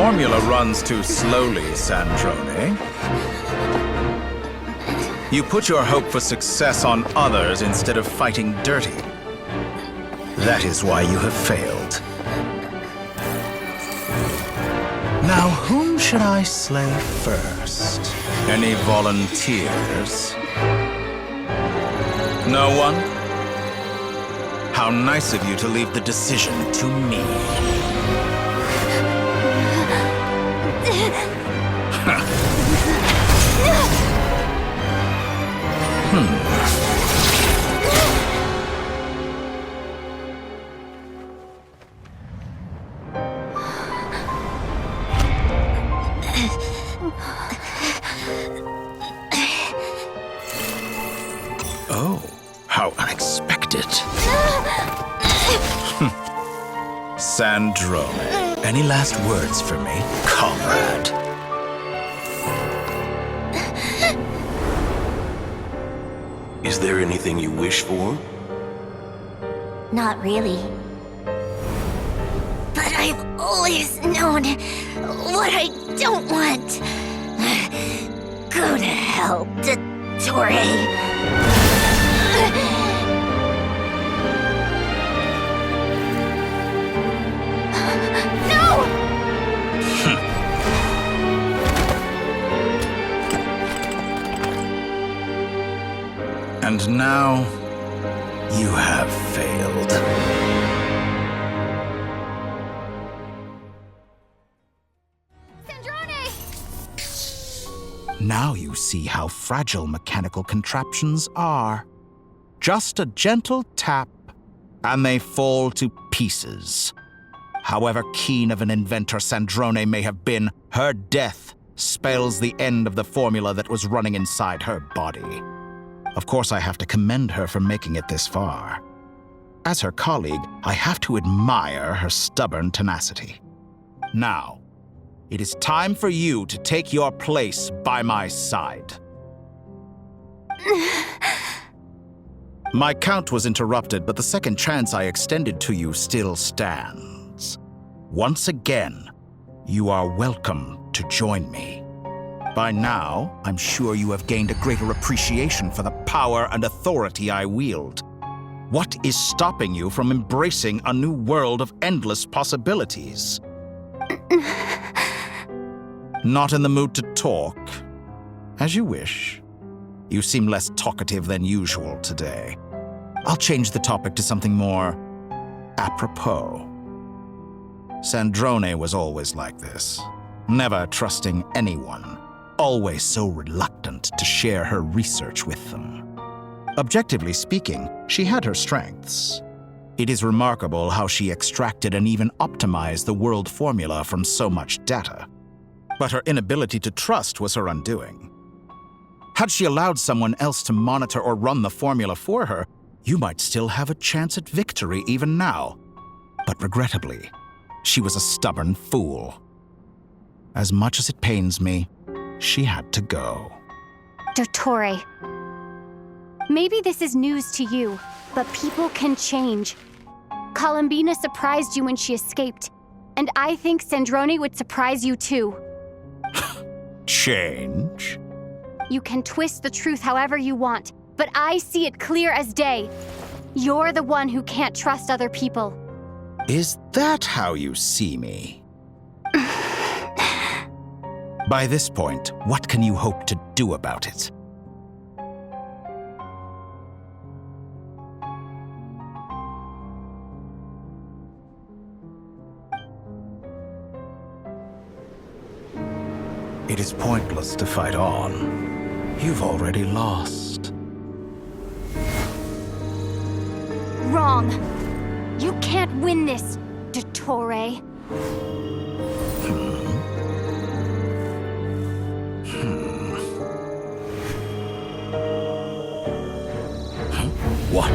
formula runs too slowly, Sandrone. You put your hope for success on others instead of fighting dirty. That is why you have failed. Now, whom should I slay first? Any volunteers? No one? How nice of you to leave the decision to me. Oh, how unexpected. Sandrone, any last words for me, comrade? Is there anything you wish for? Not really. But I've always known what I don't want. Go to hell, Dottore. And now, you have failed. Sandrone! Now you see how fragile mechanical contraptions are. Just a gentle tap, and they fall to pieces. However keen of an inventor Sandrone may have been, her death spells the end of the formula that was running inside her body. Of course, I have to commend her for making it this far. As her colleague, I have to admire her stubborn tenacity. Now, it is time for you to take your place by my side. My count was interrupted, but the second chance I extended to you still stands. Once again, you are welcome to join me. By now, I'm sure you have gained a greater appreciation for the power and authority I wield. What is stopping you from embracing a new world of endless possibilities? Not in the mood to talk? As you wish. You seem less talkative than usual today. I'll change the topic to something more apropos. Sandrone was always like this, never trusting anyone. Always so reluctant to share her research with them. Objectively speaking, she had her strengths. It is remarkable how she extracted and even optimized the world formula from so much data. But her inability to trust was her undoing. Had she allowed someone else to monitor or run the formula for her, you might still have a chance at victory even now. But regrettably, she was a stubborn fool. As much as it pains me, she had to go. Dottore, maybe this is news to you, but people can change. Columbina surprised you when she escaped, and I think Sandrone would surprise you too. Change? You can twist the truth however you want, but I see it clear as day. You're the one who can't trust other people. Is that how you see me? By this point, what can you hope to do about it? It is pointless to fight on. You've already lost. Wrong. You can't win this, Dottore. What?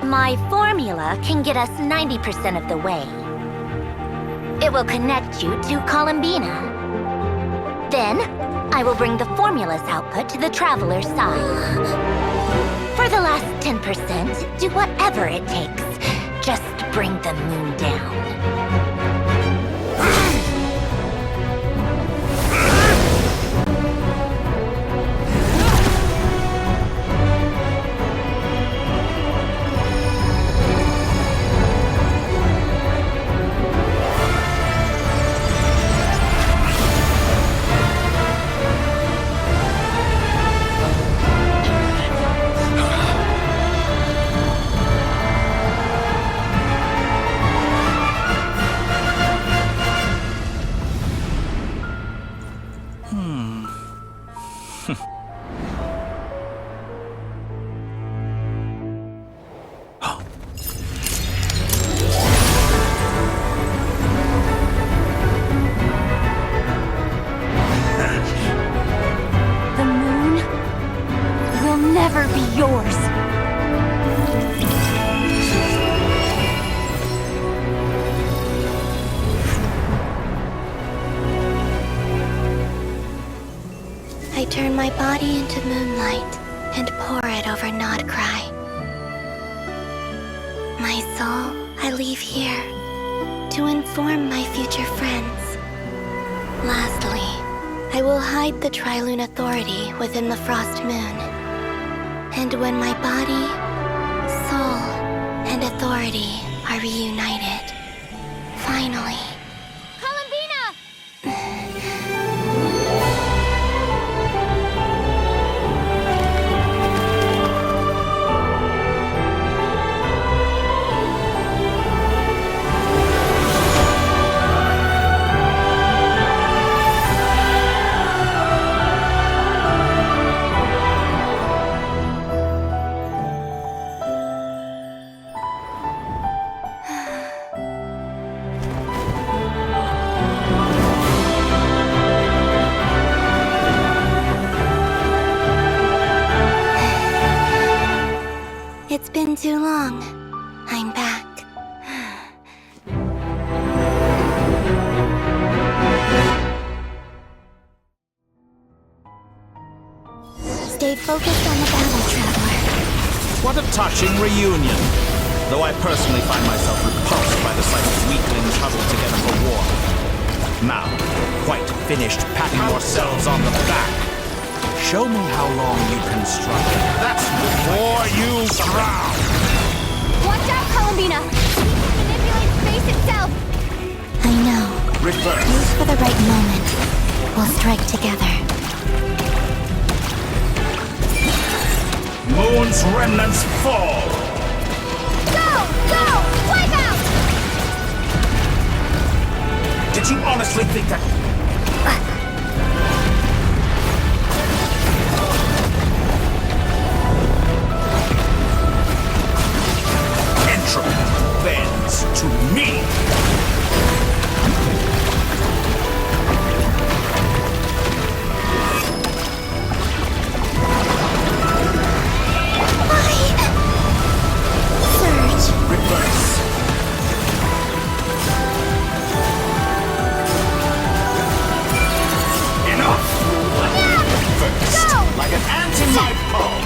My formula can get us 90% of the way. It will connect you to Columbina. Then, I will bring the formula's output to the traveler's side. For the last 10%, do whatever it takes. Just bring the moon down. The moon will never be yours. I turn my body into moonlight and pour it over Nodcry. My soul I leave here to inform my future friends. Lastly, I will hide the Trilune Authority within the Frost Moon. And when my body, soul, and authority are reunited, finally... It's been too long. I'm back. Stay focused on the battle, Traveler. What a touching reunion. Though I personally find myself repulsed by the sight of weaklings huddled together for war. Now, quite finished patting yourselves on the back. Show me how long you can struggle. That's before you drown! Watch out, Columbina! Manipulate space itself! I know. Reverse. Just for the right moment, we'll strike together. Moon's remnants fall! Go! Go! Wipe out! Did you honestly think that... bends to me. Surge. Reverse. Enough. First, Go! like an ant in my palm.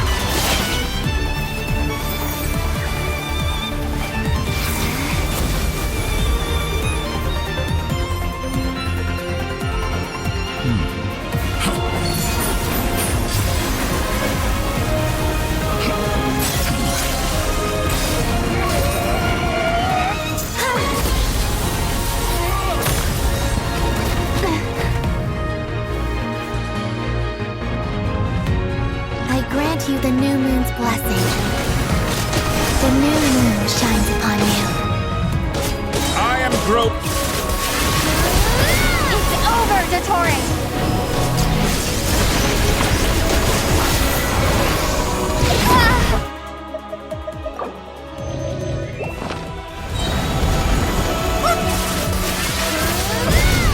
I grant you the new moon's blessing. The new moon shines upon you. I am groped. It's over, Dottore!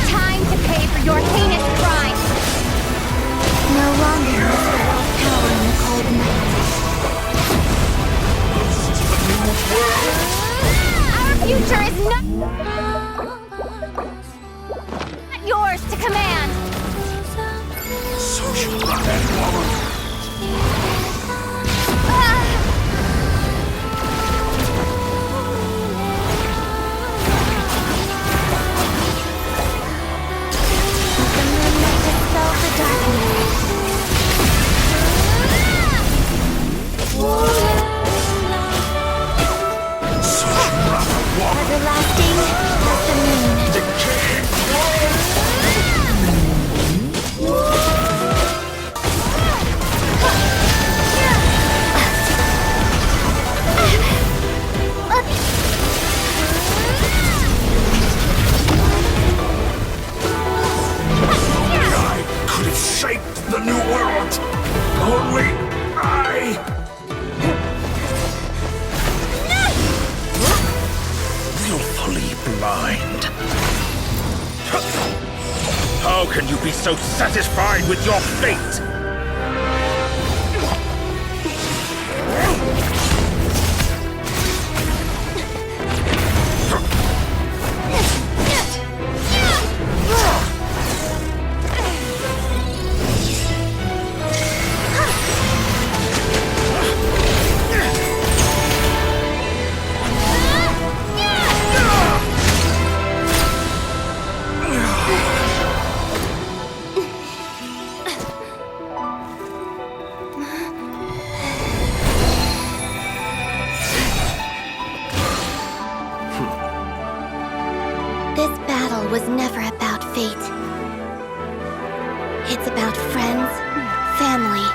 Time to pay for your heinous crime! No longer must the world power in the cold night. Our future is not yours to command! Everlasting as the moon. I could have shaped the new world. Only I. Willfully blind. How can you be so satisfied with your fate? This battle was never about fate. It's about friends, family,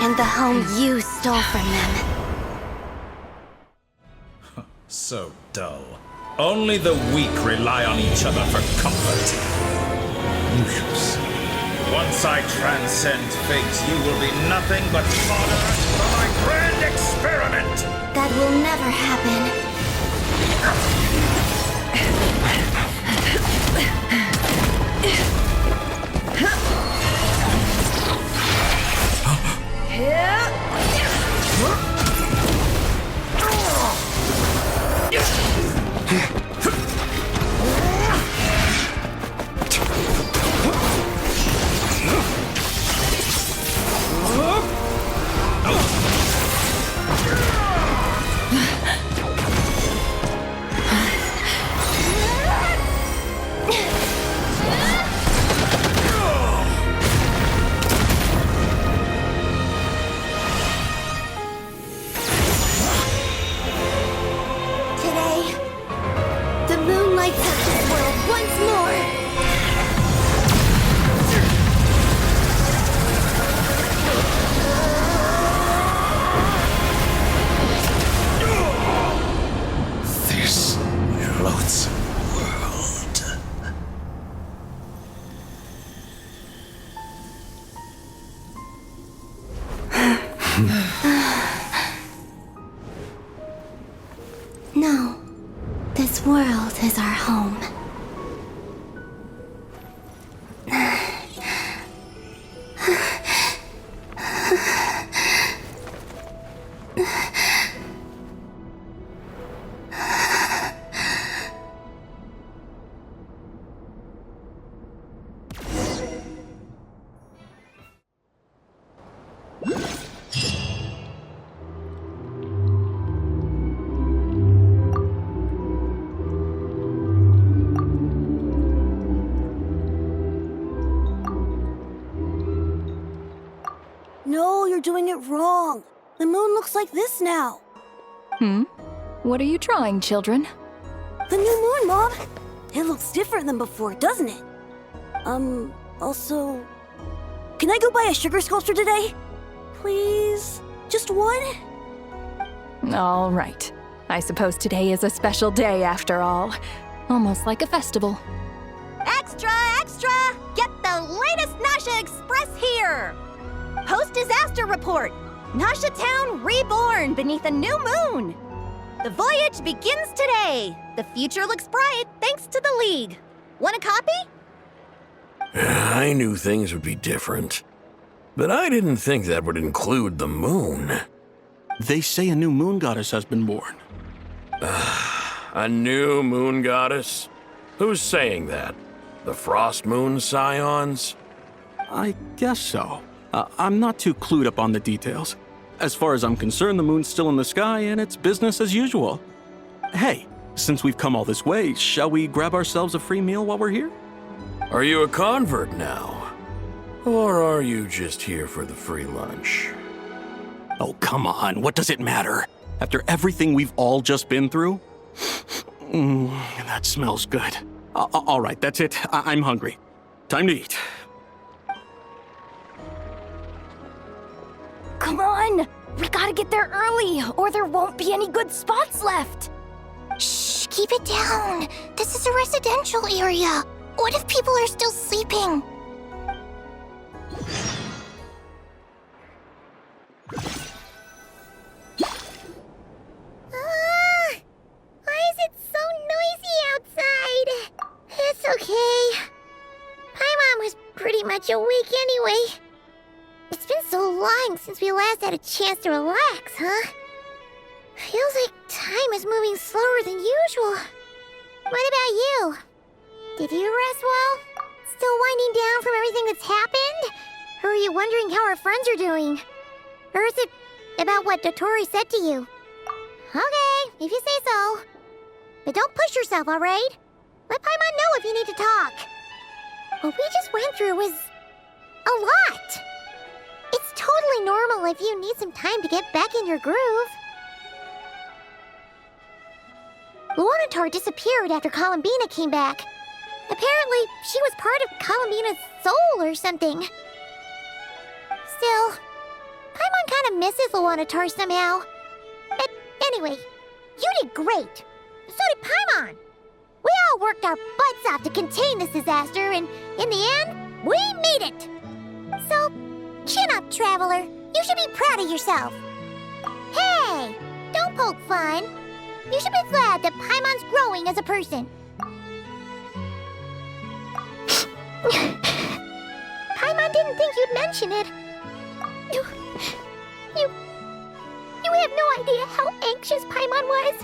and the home you stole from them. So dull. Only the weak rely on each other for comfort. You shall see. Once I transcend fate, you will be nothing but fodder for my grand experiment! That will never happen. Today, the moon lights up this world once more. This loathsome world. No, this world is our home. No, you're doing it wrong. The moon looks like this now. What are you drawing, children? The new moon, Mom. It looks different than before, doesn't it? Also... Can I go buy a sugar sculpture today? Please? Just one? All right. I suppose today is a special day after all. Almost like a festival. Extra, extra! Get the latest Nasha Express here! Post-disaster report! Nasha Town reborn beneath a new moon! The voyage begins today! The future looks bright thanks to the League. Want a copy? I knew things would be different. But I didn't think that would include the moon. They say a new moon goddess has been born. A new moon goddess? Who's saying that? The Frost Moon Scions? I guess so. I'm not too clued up on the details. As far as I'm concerned, the moon's still in the sky and it's business as usual. Hey, since we've come all this way, shall we grab ourselves a free meal while we're here? Are you a convert now? Or are you just here for the free lunch? Oh, come on, what does it matter? After everything we've all just been through? That smells good. All right, that's it. I'm hungry. Time to eat. Come on! We gotta get there early, or there won't be any good spots left! Shh, keep it down. This is a residential area. What if people are still sleeping? Why is it so noisy outside? It's okay. Paimon was pretty much awake anyway. It's been so long since we last had a chance to relax, huh? Feels like time is moving slower than usual. What about you? Did you rest well? Still winding down from everything that's happened? Or are you wondering how our friends are doing? Or is it about what Dotori said to you? Okay, if you say so. But don't push yourself, alright? Let Paimon know if you need to talk. What we just went through was a lot. It's totally normal if you need some time to get back in your groove. Luanatar disappeared after Columbina came back. Apparently, she was part of Columbina's soul or something. Still, Paimon kind of misses Luanatar somehow. But anyway, you did great. So did Paimon. We all worked our butts off to contain this disaster, and in the end, we made it. So, chin up, Traveler. You should be proud of yourself. Hey, don't poke fun. You should be glad that Paimon's growing as a person. Paimon didn't think you'd mention it. You have no idea how anxious Paimon was.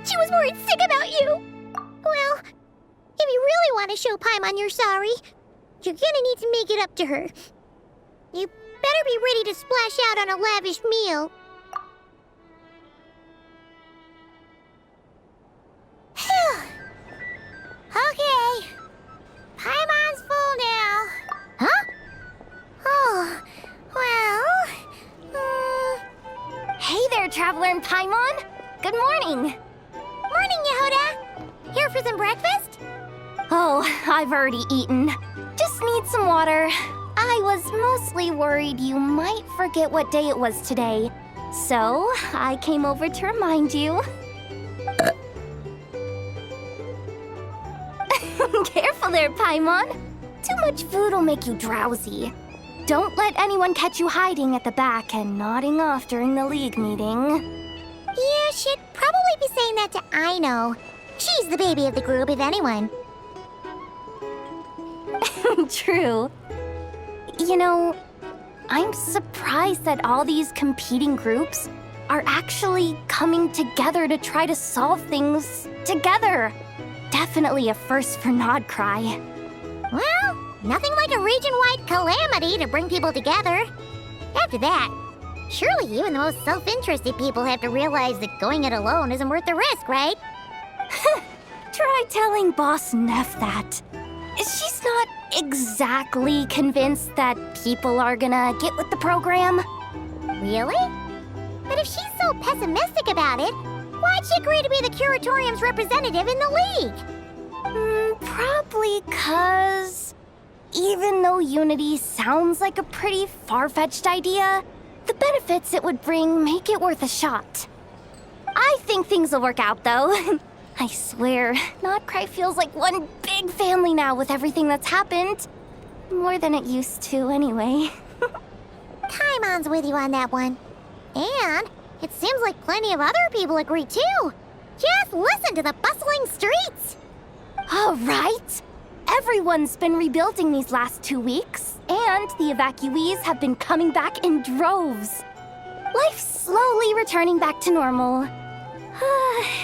She was worried sick about you. Well, if you really want to show Paimon you're sorry, you're gonna need to make it up to her. You better be ready to splash out on a lavish meal. Okay. Paimon's full now. Huh? Oh, well... Hey there, Traveler and Paimon! Good morning! Morning, Yehuda! Here for some breakfast? Oh, I've already eaten. Just need some water. I was mostly worried you might forget what day it was today. So, I came over to remind you. Careful there, Paimon. Too much food will make you drowsy. Don't let anyone catch you hiding at the back and nodding off during the League meeting. You should probably be saying that to Aino. She's the baby of the group, if anyone. True. You know, I'm surprised that all these competing groups are actually coming together to try to solve things together. Definitely a first for Nodcry. Well, nothing like a region-wide calamity to bring people together. After that, surely even the most self-interested people have to realize that going it alone isn't worth the risk, right? Try telling Boss Neff that. She's not exactly convinced that people are gonna get with the program. Really? But if she's so pessimistic about it, why'd she agree to be the Curatorium's representative in the League? Probably 'cause even though Unity sounds like a pretty far-fetched idea, the benefits it would bring make it worth a shot. I think things will work out, though. I swear, Nodcry feels like one big family now with everything that's happened. More than it used to, anyway. Paimon's with you on that one. And it seems like plenty of other people agree, too. Just listen to the bustling streets. All right. Everyone's been rebuilding these last 2 weeks, and the evacuees have been coming back in droves. Life's slowly returning back to normal.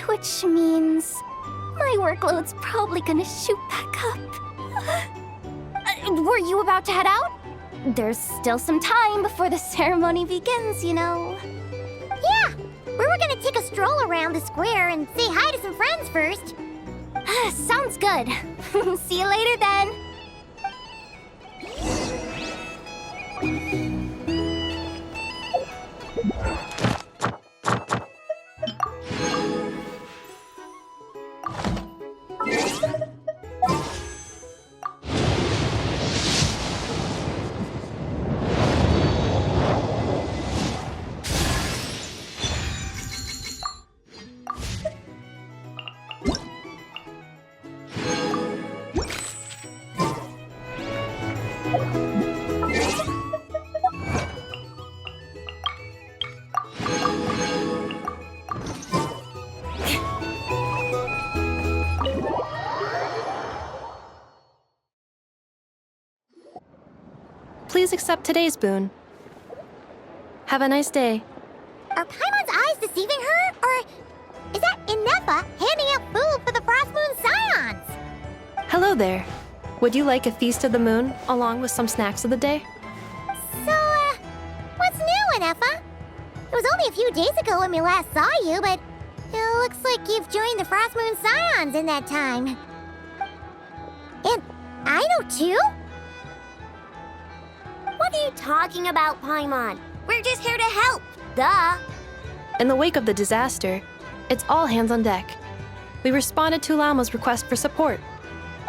Which means my workload's probably gonna shoot back up. Were you about to head out? there's still some time before the ceremony begins, you know. Yeah, we were gonna take a stroll around the square and say hi to some friends first. Sounds good. See you later then. Please accept today's boon. Have a nice day. Are Paimon's eyes deceiving her? Or is that Inefa handing out food for the Frost Moon Scions? Hello there. Would you like a feast of the moon along with some snacks of the day? So, what's new, Inefa? It was only a few days ago when we last saw you, but it looks like you've joined the Frost Moon Scions in that time. And I know too? What are you talking about, Paimon? We're just here to help. Duh. In the wake of the disaster, it's all hands on deck. We responded to Lama's request for support.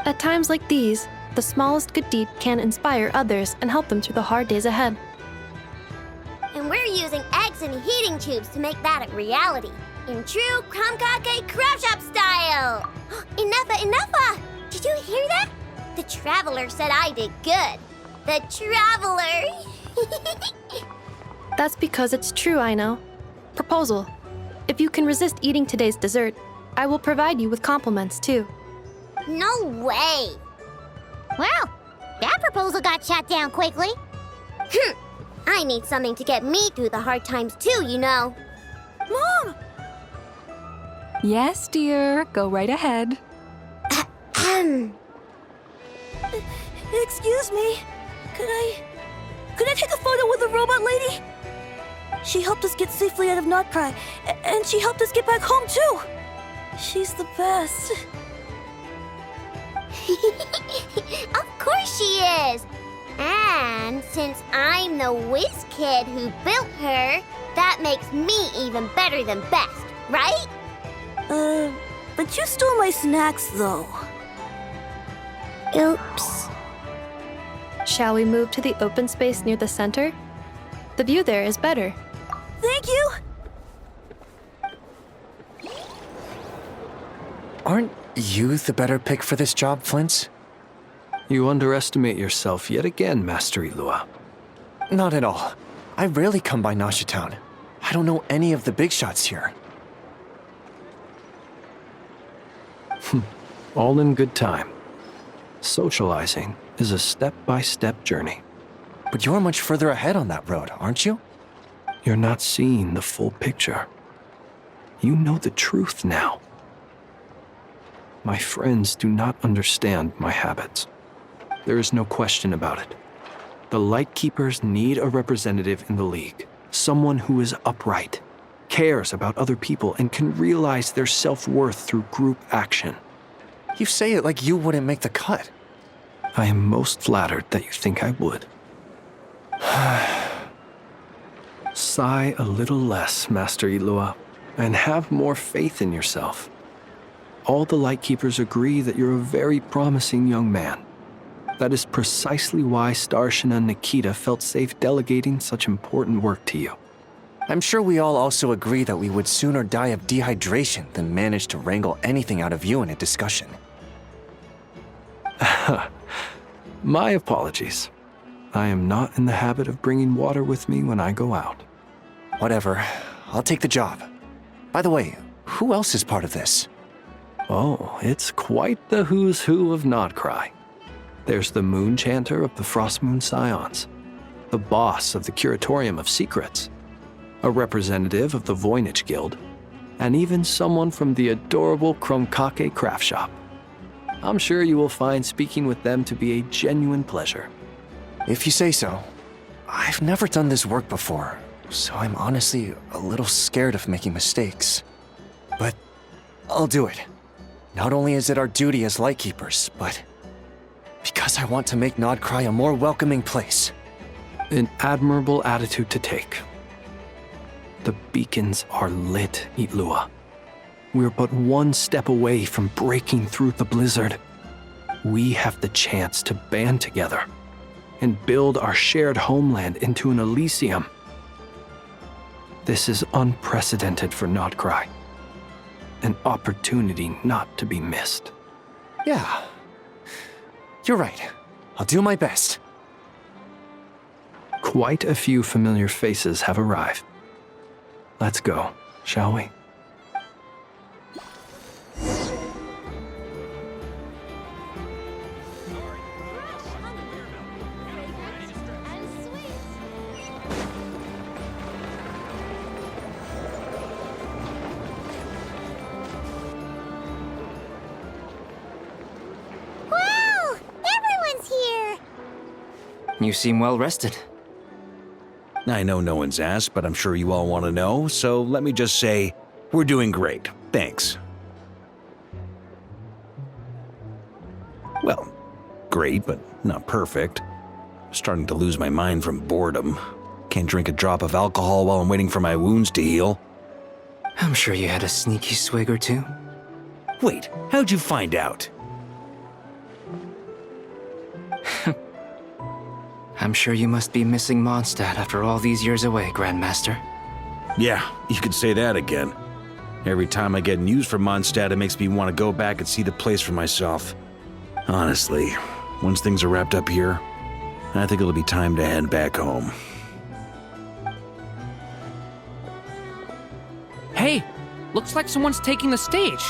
At times like these, the smallest good deed can inspire others and help them through the hard days ahead. And we're using eggs and heating tubes to make that a reality. In true Krumkake Craft Shop style! Inefa! Did you hear that? The Traveler said I did good. The Traveler! That's because it's true, I know. Proposal. If you can resist eating today's dessert, I will provide you with compliments too. No way! Well, that proposal got shot down quickly. I need something to get me through the hard times too, you know. Mom! Yes, dear. Go right ahead. Excuse me. Could I take a photo with the robot lady? She helped us get safely out of Notcry, and she helped us get back home too. She's the best. Of course she is! And since I'm the whiz kid who built her, that makes me even better than best, right? But you stole my snacks though. Oops. Shall we move to the open space near the center? The view there is better. Thank you! Aren't you the better pick for this job, Flint? You underestimate yourself yet again, Master Ilua. Not at all. I rarely come by Nasha Town. I don't know any of the big shots here. All in good time. Socializing is a step-by-step journey. But you're much further ahead on that road, aren't you? You're not seeing the full picture. You know the truth now. My friends do not understand my habits. There is no question about it. The Lightkeepers need a representative in the League. Someone who is upright, cares about other people, and can realize their self-worth through group action. You say it like you wouldn't make the cut. I am most flattered that you think I would. Sigh a little less, Master Ilua, and have more faith in yourself. All the Lightkeepers agree that you're a very promising young man. That is precisely why Starshina and Nikita felt safe delegating such important work to you. I'm sure we all also agree that we would sooner die of dehydration than manage to wrangle anything out of you in a discussion. My apologies. I am not in the habit of bringing water with me when I go out. Whatever. I'll take the job. By the way, who else is part of this? Oh, it's quite the who's who of Notcry. There's the Moon Chanter of the Frost Moon Scions, the boss of the Curatorium of Secrets, a representative of the Voynich Guild, and even someone from the adorable Krumkake Craft Shop. I'm sure you will find speaking with them to be a genuine pleasure. If you say so. I've never done this work before, so I'm honestly a little scared of making mistakes. But I'll do it. Not only is it our duty as Lightkeepers, but because I want to make Nodcry a more welcoming place. An admirable attitude to take. The beacons are lit, Itlua. We're but one step away from breaking through the blizzard. We have the chance to band together and build our shared homeland into an Elysium. This is unprecedented for Nodcry. An opportunity not to be missed. Yeah. You're right. I'll do my best. Quite a few familiar faces have arrived. Let's go, shall we? Wow! Everyone's here! You seem well rested. I know no one's asked, but I'm sure you all want to know, so let me just say, we're doing great. Thanks. Well, great, but not perfect. I'm starting to lose my mind from boredom. Can't drink a drop of alcohol while I'm waiting for my wounds to heal. I'm sure you had a sneaky swig or two. Wait, how'd you find out? I'm sure you must be missing Mondstadt after all these years away, Grandmaster. Yeah, you could say that again. Every time I get news from Mondstadt, it makes me want to go back and see the place for myself. Honestly, once things are wrapped up here, I think it'll be time to head back home. Hey, looks like someone's taking the stage.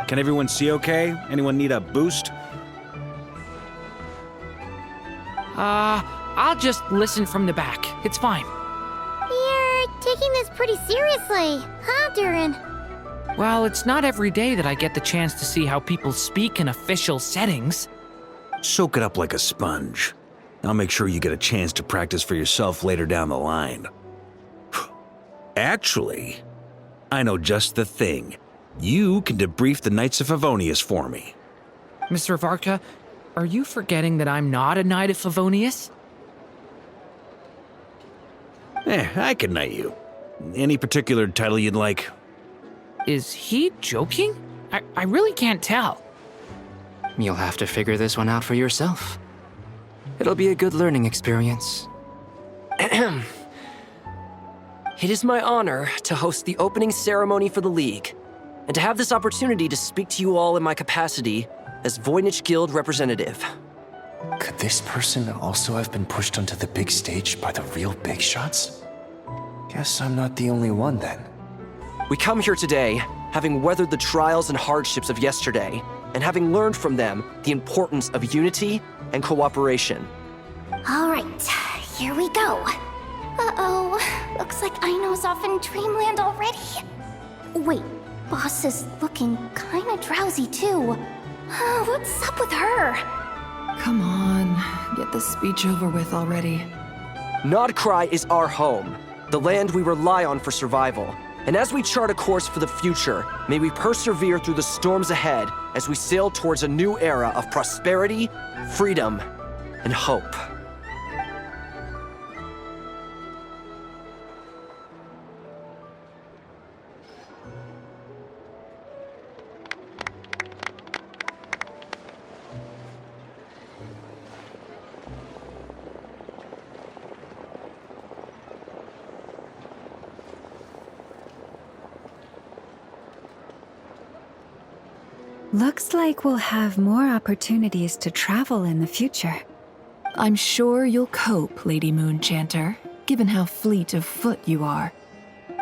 Can everyone see okay? Anyone need a boost? I'll just listen from the back. It's fine. You're taking this pretty seriously, huh, Durin? Well, it's not every day that I get the chance to see how people speak in official settings. Soak it up like a sponge. I'll make sure you get a chance to practice for yourself later down the line. Actually, I know just the thing. You can debrief the Knights of Favonius for me. Mr. Varka, are you forgetting that I'm not a Knight of Favonius? I can knight you. Any particular title you'd like? Is he joking? I really can't tell. You'll have to figure this one out for yourself. It'll be a good learning experience. It is my honor to host the opening ceremony for the League, and to have this opportunity to speak to you all in my capacity as Voynich Guild representative. Could this person also have been pushed onto the big stage by the real big shots? Guess I'm not the only one then. We come here today, having weathered the trials and hardships of yesterday, and having learned from them the importance of unity and cooperation. All right, here we go. Uh-oh, looks like Aino's off in Dreamland already. Wait, Boss is looking kinda drowsy too. What's up with her? Come on, get this speech over with already. Nodcry is our home, the land we rely on for survival. And as we chart a course for the future, may we persevere through the storms ahead as we sail towards a new era of prosperity, freedom, and hope. Looks like we'll have more opportunities to travel in the future. I'm sure you'll cope, Lady Moonchanter, given how fleet of foot you are.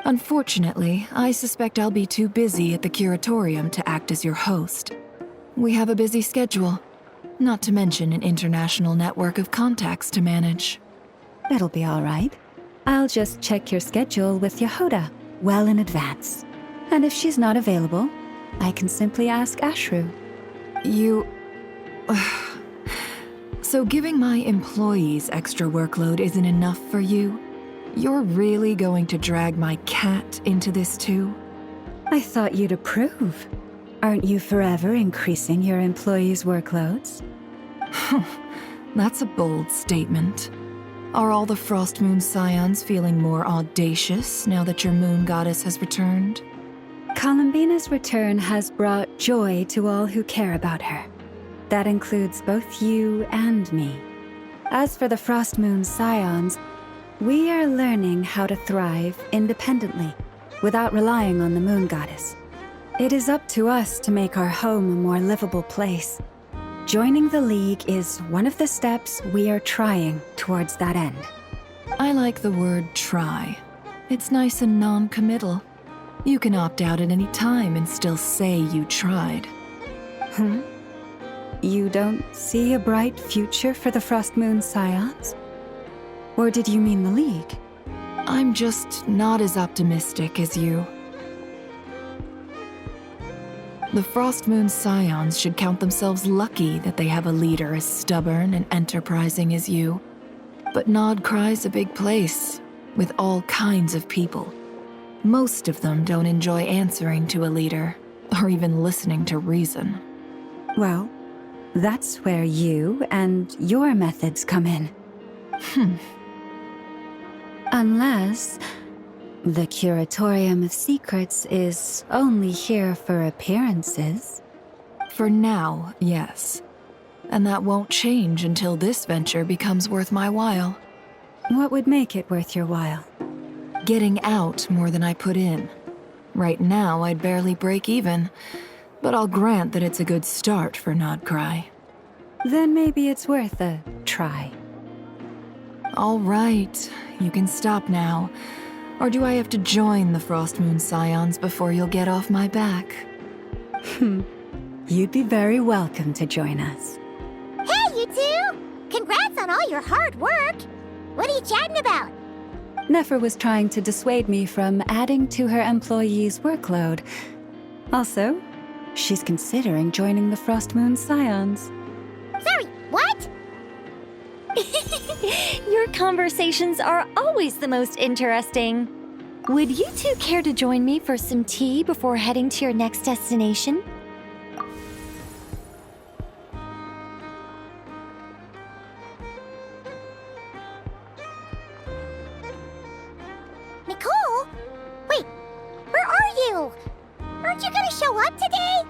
Unfortunately, I suspect I'll be too busy at the Curatorium to act as your host. We have a busy schedule, not to mention an international network of contacts to manage. That'll be all right. I'll just check your schedule with Yehoda well in advance. And if she's not available, I can simply ask Ashru. You... So giving my employees extra workload isn't enough for you? You're really going to drag my cat into this too? I thought you'd approve. Aren't you forever increasing your employees' workloads? That's a bold statement. Are all the Frost Moon Scions feeling more audacious now that your moon goddess has returned? Columbina's return has brought joy to all who care about her. That includes both you and me. As for the Frost Moon Scions, we are learning how to thrive independently, without relying on the moon goddess. It is up to us to make our home a more livable place. Joining the League is one of the steps we are trying towards that end. I like the word try. It's nice and non-committal. You can opt out at any time and still say you tried. You don't see a bright future for the Frost Moon Scions? Or did you mean the League? I'm just not as optimistic as you. The Frost Moon Scions should count themselves lucky that they have a leader as stubborn and enterprising as you. But Nodcry's a big place, with all kinds of people. Most of them don't enjoy answering to a leader, or even listening to reason. Well, that's where you and your methods come in. Unless the Curatorium of Secrets is only here for appearances. For now, yes. And that won't change until this venture becomes worth my while. What would make it worth your while? Getting out more than I put in. Right now, I'd barely break even, but I'll grant that it's a good start for Nodcry. Then maybe it's worth a try. All right, you can stop now. Or do I have to join the Frost Moon Scions before you'll get off my back? You'd be very welcome to join us. Hey, you two! Congrats on all your hard work! What are you chatting about? Nefer was trying to dissuade me from adding to her employees' workload. Also, she's considering joining the Frost Moon Scions. Sorry, what? Your conversations are always the most interesting. Would you two care to join me for some tea before heading to your next destination? Nicole? Wait, where are you? Aren't you gonna show up today?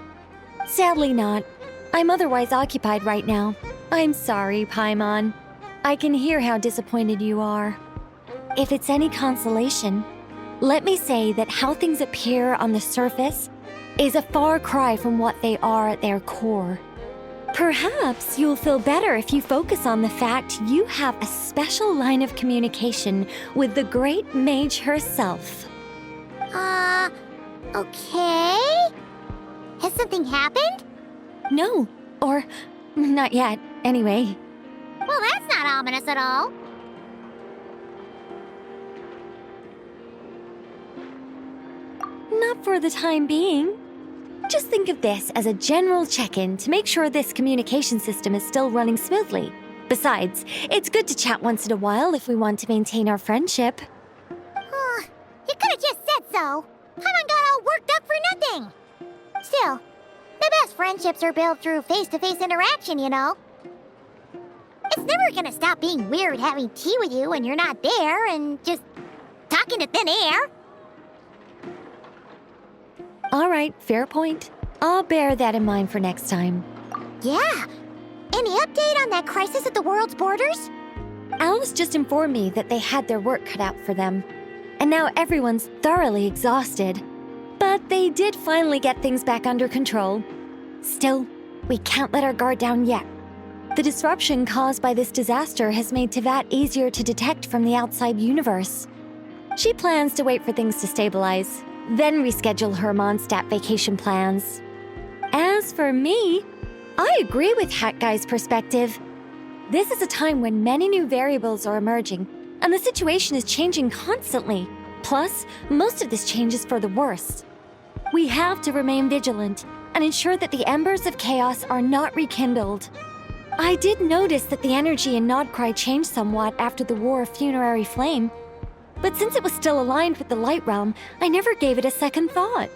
Sadly not. I'm otherwise occupied right now. I'm sorry, Paimon. I can hear how disappointed you are. If it's any consolation, let me say that how things appear on the surface is a far cry from what they are at their core. Perhaps you'll feel better if you focus on the fact you have a special line of communication with the great mage herself. Okay? Has something happened? No, or not yet, anyway. Well, that's not ominous at all. Not for the time being. Just think of this as a general check-in to make sure this communication system is still running smoothly. Besides, it's good to chat once in a while if we want to maintain our friendship. You could have just said so. Paimon got all worked up for nothing. Still, the best friendships are built through face-to-face interaction, you know. It's never gonna stop being weird having tea with you when you're not there and just talking to thin air. All right, fair point. I'll bear that in mind for next time. Yeah. Any update on that crisis at the world's borders? Alice just informed me that they had their work cut out for them. And now everyone's thoroughly exhausted. But they did finally get things back under control. Still, we can't let our guard down yet. The disruption caused by this disaster has made Teyvat easier to detect from the outside universe. She plans to wait for things to stabilize, then reschedule her Mondstadt vacation plans. As for me, I agree with Hat Guy's perspective. This is a time when many new variables are emerging, and the situation is changing constantly. Plus, most of this change is for the worse. We have to remain vigilant and ensure that the embers of chaos are not rekindled. I did notice that the energy in Nodcry changed somewhat after the War of Funerary Flame, but since it was still aligned with the Light Realm, I never gave it a second thought.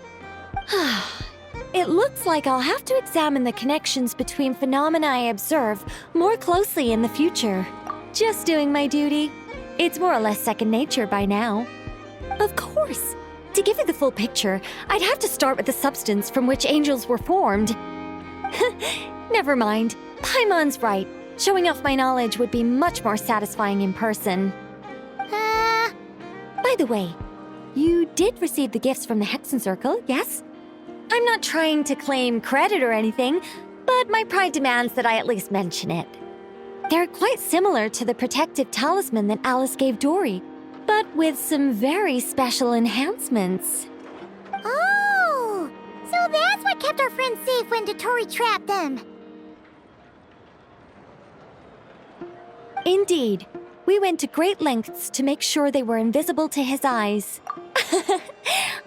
It looks like I'll have to examine the connections between phenomena I observe more closely in the future. Just doing my duty. It's more or less second nature by now. Of course! To give you the full picture, I'd have to start with the substance from which angels were formed. Never mind. Paimon's right. Showing off my knowledge would be much more satisfying in person. By the way, you did receive the gifts from the Hexen Circle, yes? I'm not trying to claim credit or anything, but my pride demands that I at least mention it. They're quite similar to the protective talisman that Alice gave Dory, but with some very special enhancements. Oh! So that's what kept our friends safe when Dotori trapped them. Indeed. We went to great lengths to make sure they were invisible to his eyes.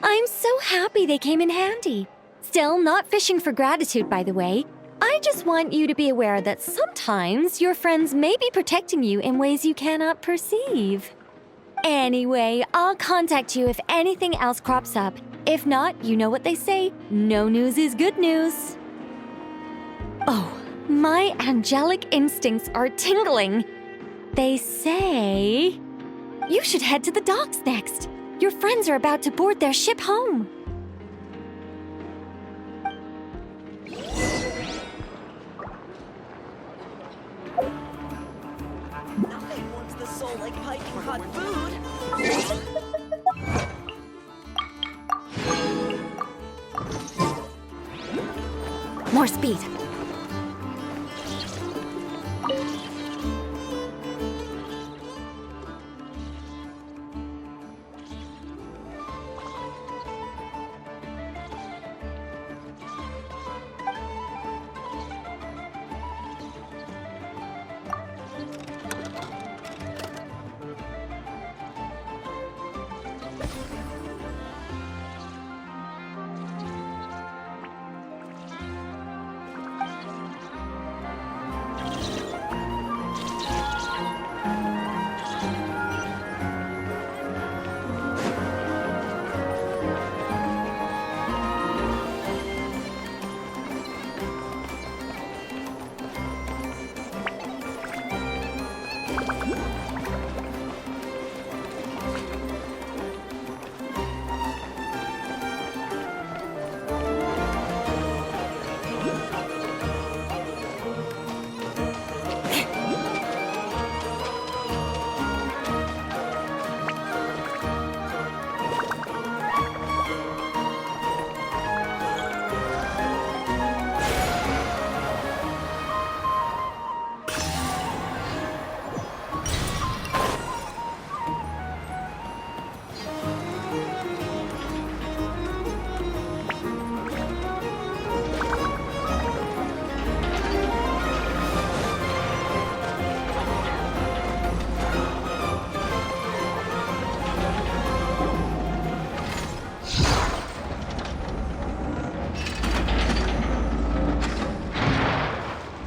I'm so happy they came in handy. Still, not fishing for gratitude, by the way. I just want you to be aware that sometimes your friends may be protecting you in ways you cannot perceive. Anyway, I'll contact you if anything else crops up. If not, you know what they say, no news is good news. Oh, my angelic instincts are tingling. They say you should head to the docks next. Your friends are about to board their ship home. Nothing warms the soul like piping hot food. More speed.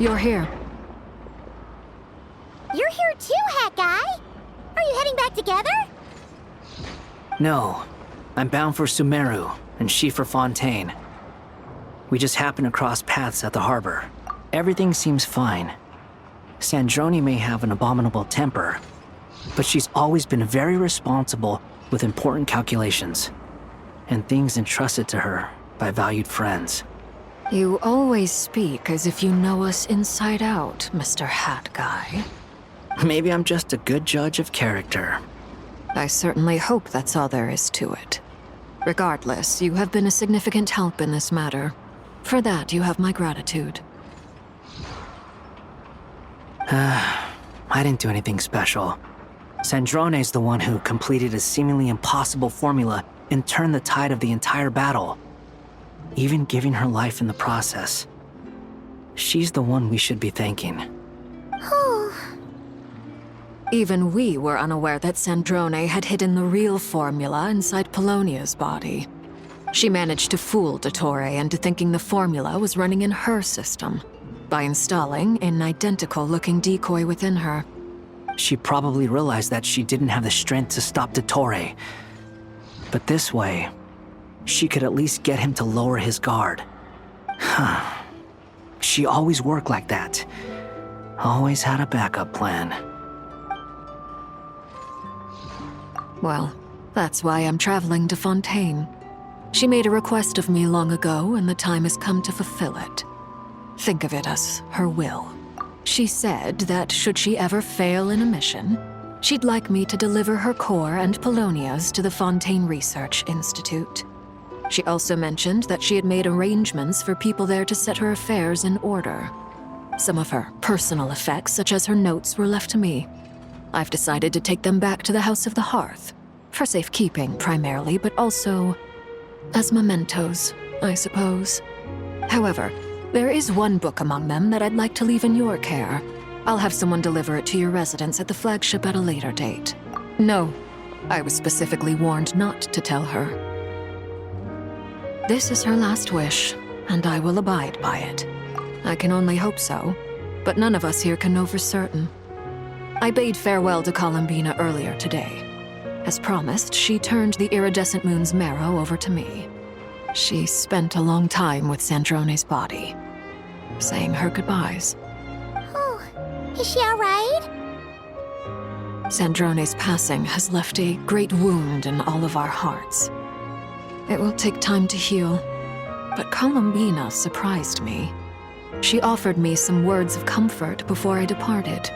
You're here. You're here too, Hat Guy! Are you heading back together? No. I'm bound for Sumeru, and she for Fontaine. We just happened to cross paths at the harbor. Everything seems fine. Sandrone may have an abominable temper, but she's always been very responsible with important calculations, and things entrusted to her by valued friends. You always speak as if you know us inside out, Mr. Hat Guy. Maybe I'm just a good judge of character. I certainly hope that's all there is to it. Regardless, you have been a significant help in this matter. For that, you have my gratitude. I didn't do anything special. Sandrone's the one who completed a seemingly impossible formula and turned the tide of the entire battle, even giving her life in the process. She's the one we should be thanking. Even we were unaware that Sandrone had hidden the real formula inside Polonia's body. She managed to fool Dottore into thinking the formula was running in her system. by installing an identical-looking decoy within her. She probably realized that she didn't have the strength to stop Dottore. But this way, she could at least get him to lower his guard. She always worked like that. Always had a backup plan. Well, that's why I'm traveling to Fontaine. She made a request of me long ago, and the time has come to fulfill it. Think of it as her will. She said that should she ever fail in a mission, she'd like me to deliver her core and Polonia's to the Fontaine Research Institute. She also mentioned that she had made arrangements for people there to set her affairs in order. Some of her personal effects, such as her notes, were left to me. I've decided to take them back to the House of the Hearth, for safekeeping primarily, but also as mementos, I suppose. However, there is one book among them that I'd like to leave in your care. I'll have someone deliver it to your residence at the flagship at a later date. No, I was specifically warned not to tell her. This is her last wish, and I will abide by it. I can only hope so, but none of us here can know for certain. I bade farewell to Columbina earlier today. As promised, she turned the iridescent moon's marrow over to me. She spent a long time with Sandrone's body, saying her goodbyes. Oh, is she all right? Sandrone's passing has left a great wound in all of our hearts. It will take time to heal, but Columbina surprised me. She offered me some words of comfort before I departed.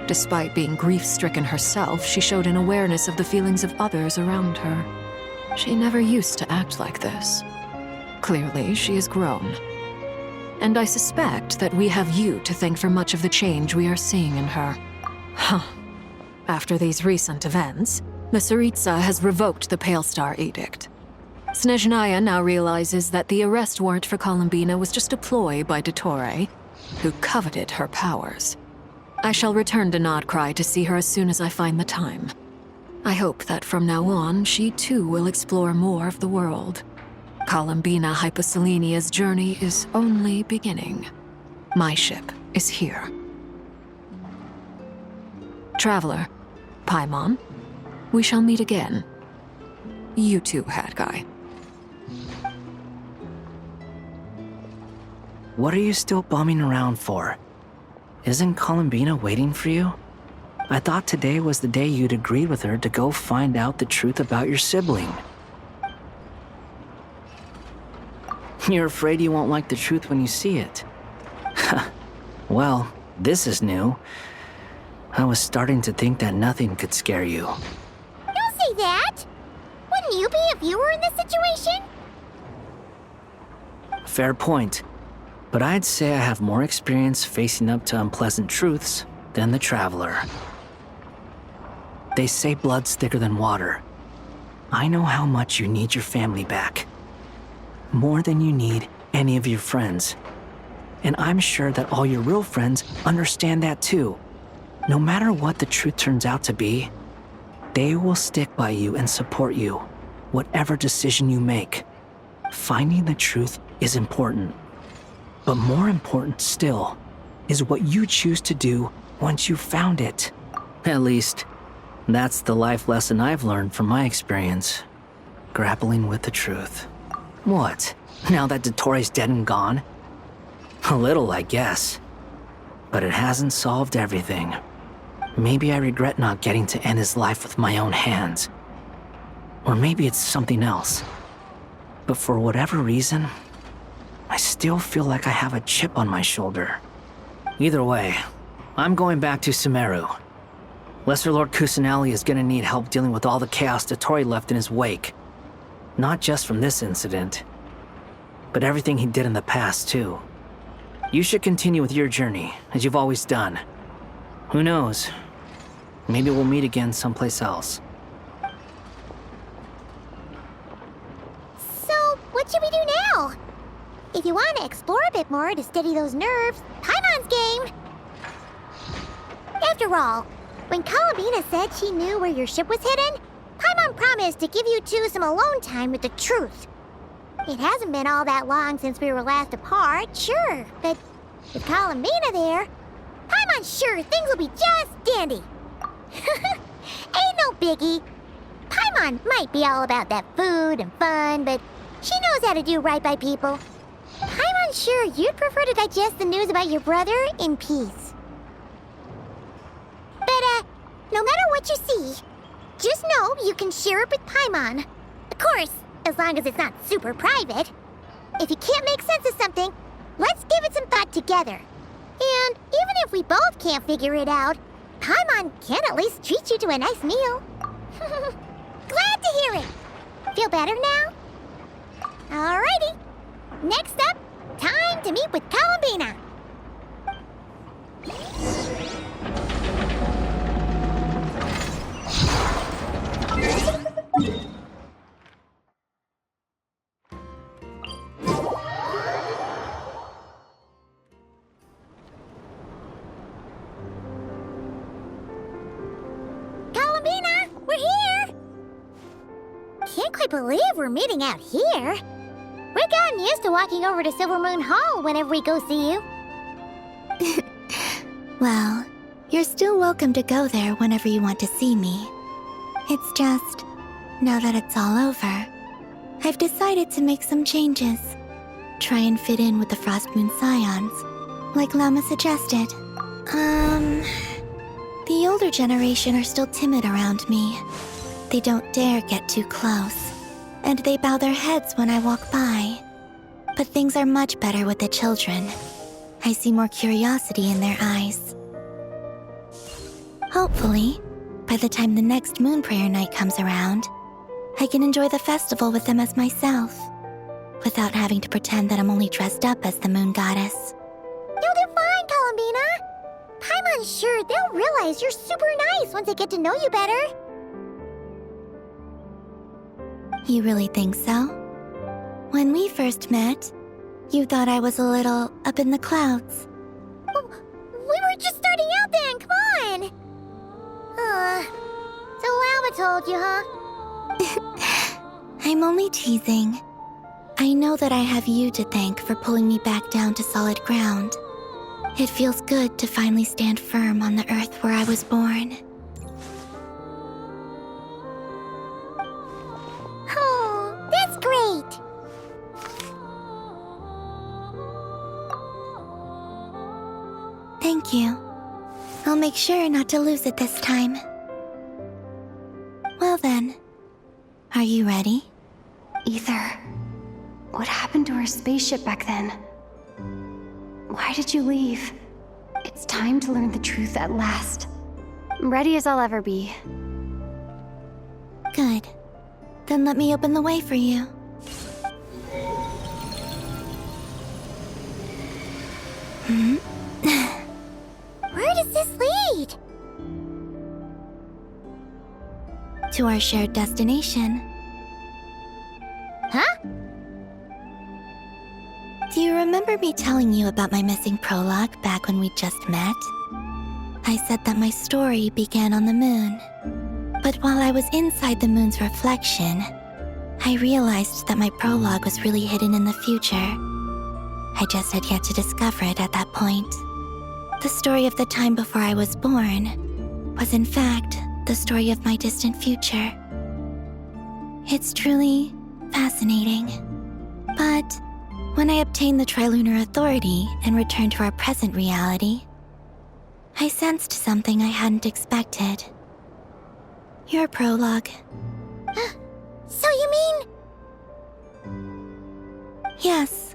Despite being grief-stricken herself, she showed an awareness of the feelings of others around her. She never used to act like this. Clearly, she has grown. And I suspect that we have you to thank for much of the change we are seeing in her. After these recent events, the Tsaritsa has revoked the Pale Star Edict. Snezhnaya now realizes that the arrest warrant for Columbina was just a ploy by Dottore, who coveted her powers. I shall return to Nodcry to see her as soon as I find the time. I hope that from now on, she too will explore more of the world. Columbina Hyposelenia's journey is only beginning. My ship is here. Traveler, Paimon, we shall meet again. You too, Hat Guy. What are you still bumming around for? Isn't Columbina waiting for you? I thought today was the day you'd agreed with her to go find out the truth about your sibling. You're afraid you won't like the truth when you see it. Well, this is new. I was starting to think that nothing could scare you. Don't say that! Wouldn't you be if you were in this situation? Fair point. But I'd say I have more experience facing up to unpleasant truths than the Traveler. They say blood's thicker than water. I know how much you need your family back. More than you need any of your friends. And I'm sure that all your real friends understand that too. No matter what the truth turns out to be, they will stick by you and support you, whatever decision you make. Finding the truth is important. But more important still is what you choose to do once you've found it. At least, that's the life lesson I've learned from my experience. Grappling with the truth. What? Now that Dottore's dead and gone? A little, I guess. But it hasn't solved everything. Maybe I regret not getting to end his life with my own hands. Or maybe it's something else. But for whatever reason, I still feel like I have a chip on my shoulder. Either way, I'm going back to Sumeru. Lesser Lord Kusanali is gonna need help dealing with all the chaos Dottore left in his wake. Not just from this incident, but everything he did in the past, too. You should continue with your journey, as you've always done. Who knows? Maybe we'll meet again someplace else. So, what should we do now? If you want to explore a bit more to steady those nerves, Paimon's game! After all, when Columbina said she knew where your ship was hidden, Paimon promised to give you two some alone time with the truth. It hasn't been all that long since we were last apart, sure, but With Columbina there, I'm unsure things will be just dandy. Ain't no biggie. Paimon might be all about that food and fun, but she knows how to do right by people. I'm unsure you'd prefer to digest the news about your brother in peace. But, no matter what you see, just know you can share it with Paimon. Of course, as long as it's not super private. If you can't make sense of something, let's give it some thought together. And even if we both can't figure it out, Paimon can at least treat you to a nice meal. Glad to hear it. Feel better now? Alrighty. Next up, time to meet with Columbina. Columbina, we're here! Can't quite believe we're meeting out here. We've gotten used to walking over to Silver Moon Hall whenever we go see you. Well, you're still welcome to go there whenever you want to see me. It's just, now that it's all over, I've decided to make some changes. Try and fit in with the Frost Moon Scions, like Llama suggested. The older generation are still timid around me. They don't dare get too close, and they bow their heads when I walk by. But things are much better with the children. I see more curiosity in their eyes. Hopefully, by the time the next Moon Prayer Night comes around, I can enjoy the festival with them as myself, without having to pretend that I'm only dressed up as the Moon Goddess. You'll do fine, Columbina. Paimon's sure they'll realize you're super nice once they get to know you better. You really think so? When we first met, you thought I was a little up in the clouds. Oh, we were just starting out then, come on! So Llama told you, huh? I'm only teasing. I know that I have you to thank for pulling me back down to solid ground. It feels good to finally stand firm on the earth where I was born. Oh, that's great! Thank you. I'll make sure not to lose it this time. Well then, are you ready? Ether, what happened to our spaceship back then? Why did you leave? It's time to learn the truth at last. I'm ready as I'll ever be. Good. Then let me open the way for you. Where does this lead? To our shared destination. Huh? Do you remember me telling you about my missing prologue back when we just met? I said that my story began on the moon. But while I was inside the moon's reflection, I realized that my prologue was really hidden in the future. I just had yet to discover it at that point. The story of the time before I was born was in fact the story of my distant future. It's truly fascinating. But when I obtained the Trilunar Authority and returned to our present reality, I sensed something I hadn't expected. Your prologue. So you mean... Yes,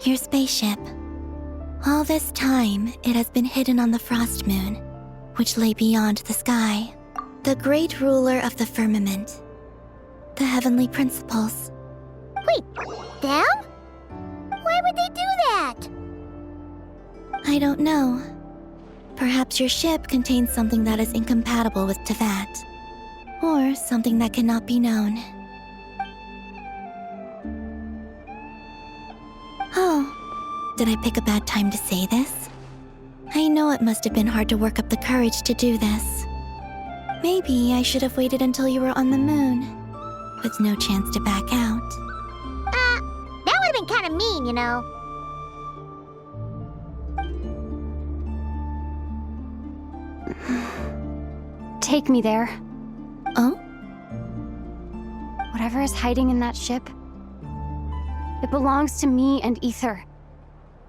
your spaceship. All this time, it has been hidden on the Frost Moon, which lay beyond the sky. The great ruler of the firmament. The heavenly principles. Wait, them? Why would they do that? I don't know. Perhaps your ship contains something that is incompatible with Tevat. Or something that cannot be known. Oh, did I pick a bad time to say this? I know it must have been hard to work up the courage to do this. Maybe I should have waited until you were on the moon, with no chance to back out. That would have been kind of mean, you know. take me there. Oh? Whatever is hiding in that ship, it belongs to me and Ether.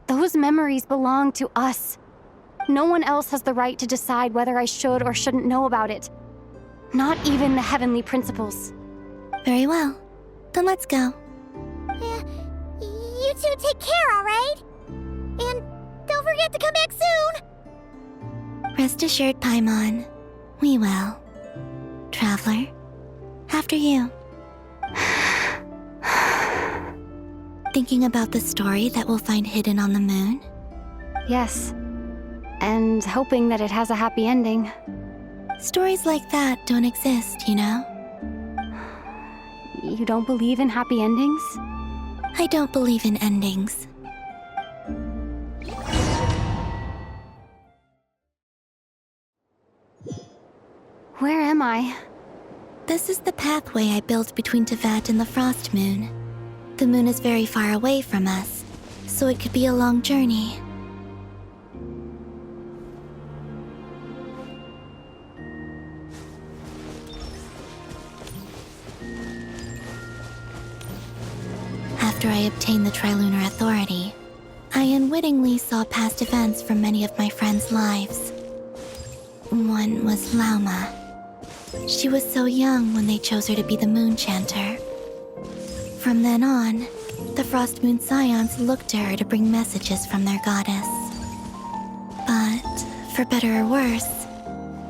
Those memories belong to us. No one else has the right to decide whether I should or shouldn't know about it. Not even the Heavenly Principles. Very well. Then let's go. You two take care, alright? And don't forget to come back soon! Rest assured, Paimon. We will. Traveler, after you. Thinking about the story that we'll find hidden on the moon? Yes. And hoping that it has a happy ending. Stories like that don't exist, you know? You don't believe in happy endings? I don't believe in endings. Where am I? This is the pathway I built between VIII and the Frost Moon. The moon is very far away from us, so it could be a long journey. After I obtained the Trilunar Authority, I unwittingly saw past events from many of my friends' lives. One was Lauma. She was so young when they chose her to be the Moon Chanter. From then on, the Frost Moon Scions looked to her to bring messages from their goddess. But, for better or worse,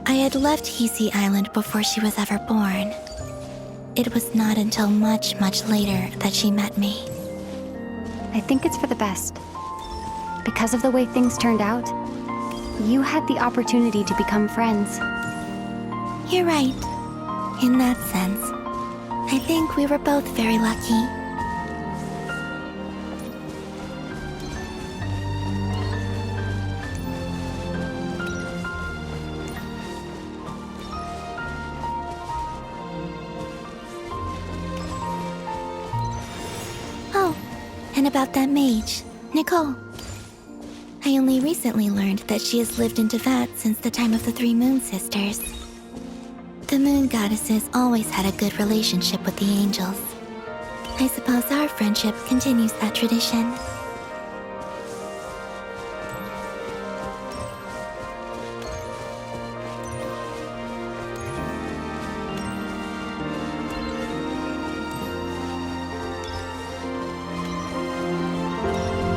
I had left Hisi Island before she was ever born. It was not until much, much later that she met me. I think it's for the best. Because of the way things turned out, you had the opportunity to become friends. You're right. In that sense, I think we were both very lucky. Oh, and about that mage, Nicole. I only recently learned that she has lived in VIII since the time of the Three Moon Sisters. The Moon Goddesses always had a good relationship with the angels. I suppose our friendship continues that tradition.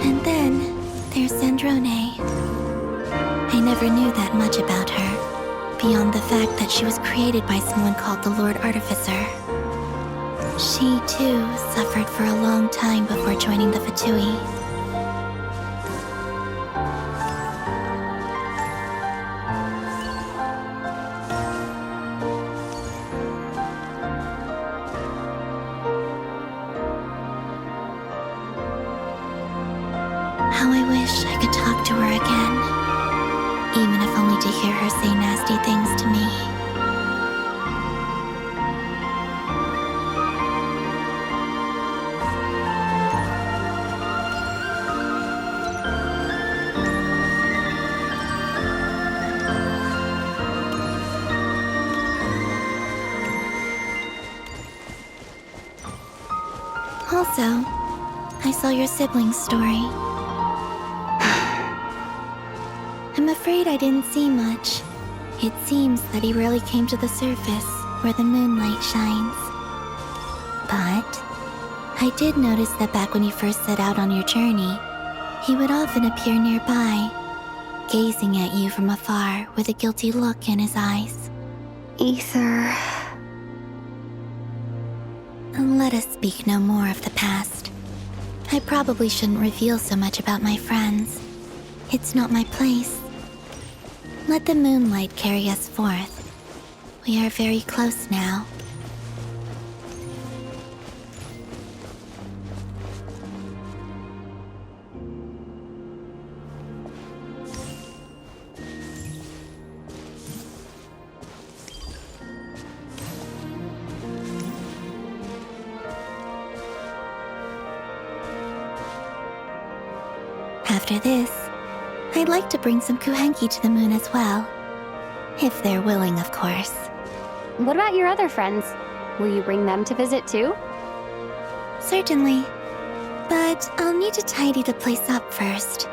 And then, there's Sandrone. I never knew that much about her, beyond the fact that she was created by someone called the Lord Artificer. She, too, suffered for a long time before joining the VIII. How I wish I could talk to her again, even if only to hear her say nasty things to me. Also, I saw your siblings' story. I'm afraid I didn't see much. It seems that he rarely came to the surface where the moonlight shines. But I did notice that back when you first set out on your journey, he would often appear nearby, gazing at you from afar with a guilty look in his eyes. Ether. Let us speak no more of the past. I probably shouldn't reveal so much about my friends. It's not my place. Let the moonlight carry us forth. We are very close now. After this, I'd like to bring some kuhenki to the moon as well. If they're willing, of course. What about your other friends? Will you bring them to visit too? Certainly. But I'll need to tidy the place up first.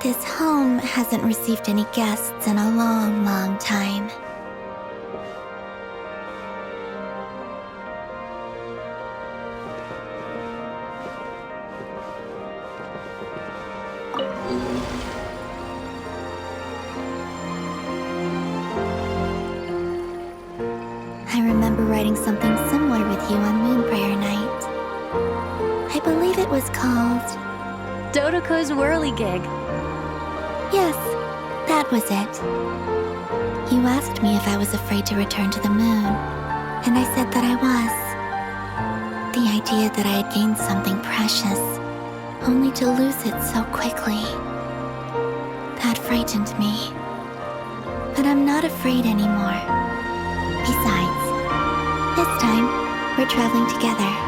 This home hasn't received any guests in a long, long time. I remember writing something similar with you on Moon Prayer Night. I believe it was called... Dodoko's Whirligig. Yes, that was it. You asked me if I was afraid to return to the moon, and I said that I was. The idea that I had gained something precious, only to lose it so quickly. That frightened me. But I'm not afraid anymore. Besides, this time, we're traveling together.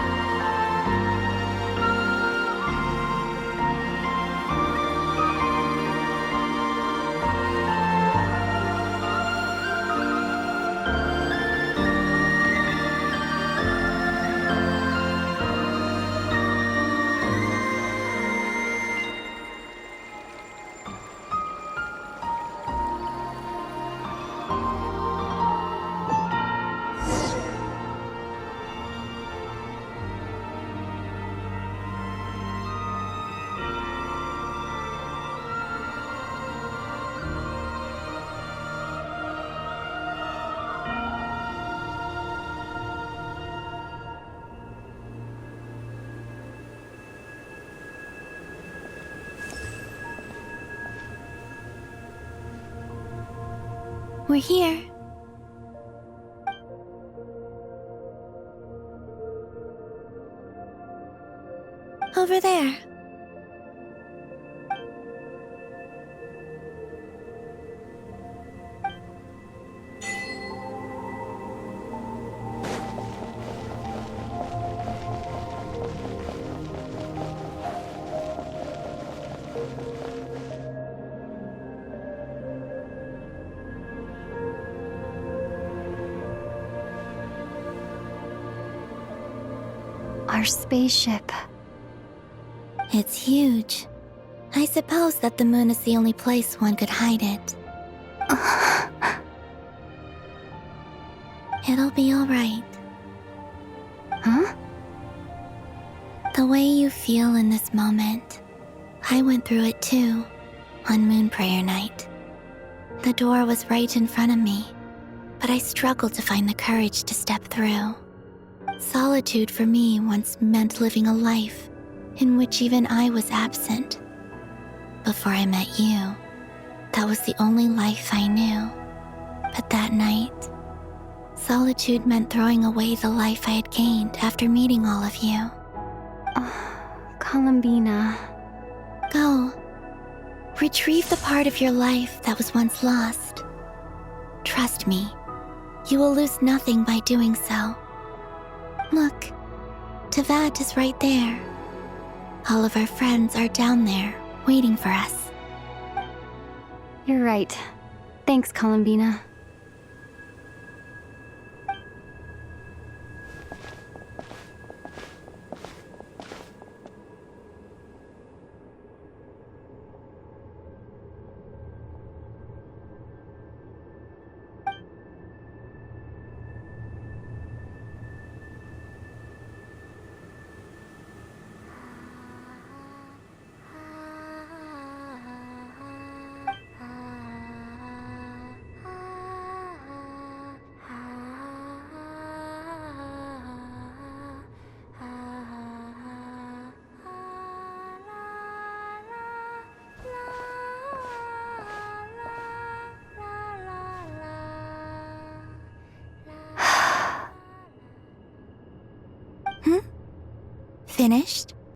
We're here. Over there. Our spaceship. It's huge. I suppose that the moon is the only place one could hide it. It'll be all right. Huh? The way you feel in this moment, I went through it too, on Moon Prayer Night. The door was right in front of me, but I struggled to find the courage to step through. Solitude for me once meant living a life in which even I was absent. Before I met you, that was the only life I knew. But that night, solitude meant throwing away the life I had gained after meeting all of you. Columbina. Go. Retrieve the part of your life that was once lost. Trust me, you will lose nothing by doing so. Look, Tavad is right there. All of our friends are down there, waiting for us. You're right. Thanks, Columbina. Finished?